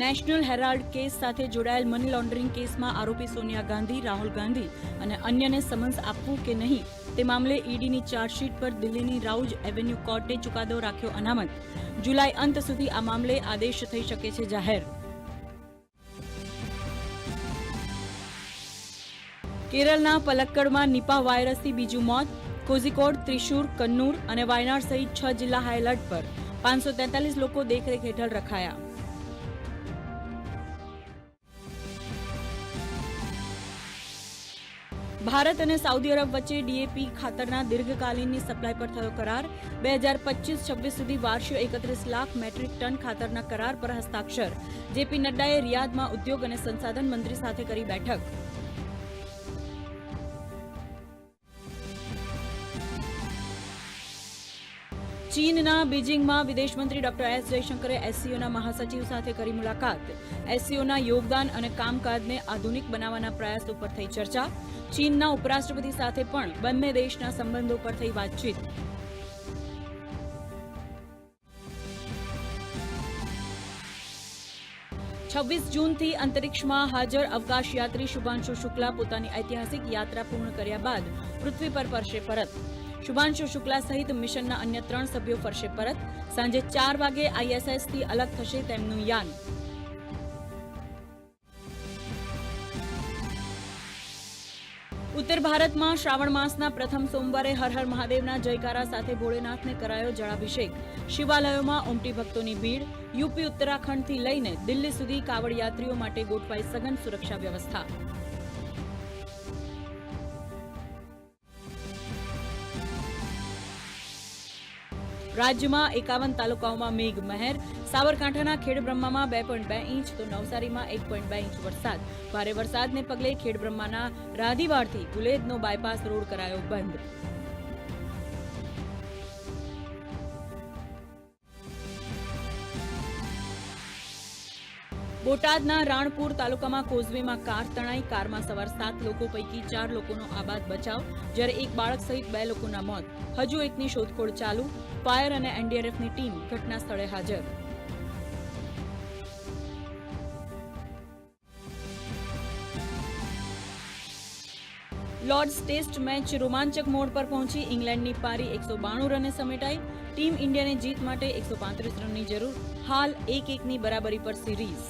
National Herald case સાથે જોડાયેલ money laundering કેસમાં આરોપી સોનિયા ગાંધી, રાહુલ ગાંધી અને અન્યને સમન્સ આપવું કે નહીં તે મામલે ઈડીની ચાર્જશીટ પર દિલ્હીની રાઉઝ એવન્યુ કોર્ટે ચુકાદો રાખ્યો અનામત. જુલાઈ અંત સુધી આ મામલે આદેશ થઈ શકે છે જાહેર. કેરળના પલક્કડમાં નિપા વાયરસથી બીજું મોત. કોઝિકોડ, ત્રિશુર, કન્નૂર અને વાયનાડ સહિત 6 જિલ્લા હાઈએલર્ટ પર. 543 લોકો દેખરેખ હેઠળ રખાયા. ભારત અને સાઉદી અરબ વચ્ચે ડીએપી ખાતરના દીર્ઘકાલીનની સપ્લાય પર થયો કરાર. 2025-26 સુધી વાર્ષિક 31 લાખ મેટ્રિક ટન ખાતરના કરાર પર હસ્તાક્ષર. જેપી નડ્ડાએ રિયાદમાં ઉદ્યોગ અને સંસાધન મંત્રી સાથે કરી બેઠક. ચીનના બીજિંગમાં વિદેશ મંત્રી ડોક્ટર એસ જયશંકરે એસસીઓના મહાસચિવ સાથે કરી મુલાકાત. એસસીઓના યોગદાન અને કામકાજને આધુનિક બનાવવાના પ્રયાસો પર થઈ ચર્ચા. ચીનના ઉપરાષ્ટ્રપતિ સાથે પણ બંને દેશના સંબંધો પર થઈ વાતચીત. જૂનથી અંતરિક્ષમાં હાજર અવકાશયાત્રી શુભાંશુ શુક્લા પોતાની ઐતિહાસિક યાત્રા પૂર્ણ કર્યા બાદ પૃથ્વી પર ફરશે પરત. શુભાંશુ શુક્લા સહિત મિશનના અન્ય 3 સભ્યો ફરશે પરત. સાંજે 4 વાગે આઈએસએસથી અલગ થશે તેમનું યાન. ઉત્તર ભારતમાં શ્રાવણ માસના પ્રથમ સોમવારે હર હર મહાદેવના જયકારા સાથે ભોળેનાથને કરાયો જળાભિષેક. શિવાલયોમાં ઉમટી ભક્તોની ભીડ. યુપી ઉત્તરાખંડથી લઈને દિલ્હી સુધી કાવડ યાત્રીઓ માટે ગોઠવાઈ સઘન સુરક્ષા વ્યવસ્થા. રાજ્યમાં 51 તાલુકાઓમાં મેઘ મહેર. સાબરકાંઠાના ખેડબ્રહ્મામાં 2.2 ઇંચ તો નવસારીમાં 1.2 ઇંચ વરસાદ. ભારે વરસાદને પગલે ખેડબ્રહ્માના રાધીવાડથી ગુલેદનો બાયપાસ રોડ કરાયો બંધ. બોટાદના રાણપુર તાલુકામાં કોઝવેમાં કાર તણાઈ. કારમાં સવાર 7 લોકો પૈકી 4 લોકોનો આબાદ બચાવ, જ્યારે એક બાળક સહિત 2 લોકોના મોત. હજુ એકની શોધખોળ ચાલુ. ફાયર અને એનડીઆરએફની ટીમ ઘટના સ્થળે હાજર. લોર્ડ્સ ટેસ્ટ મેચ રોમાંચક મોડ પર પહોંચી. ઇંગ્લેન્ડની પારી 192 રને સમેટાઈ. ટીમ ઇન્ડિયાને જીત માટે 135 રનની જરૂર. હાલ 1-1ની બરાબરી પર સિરીઝ.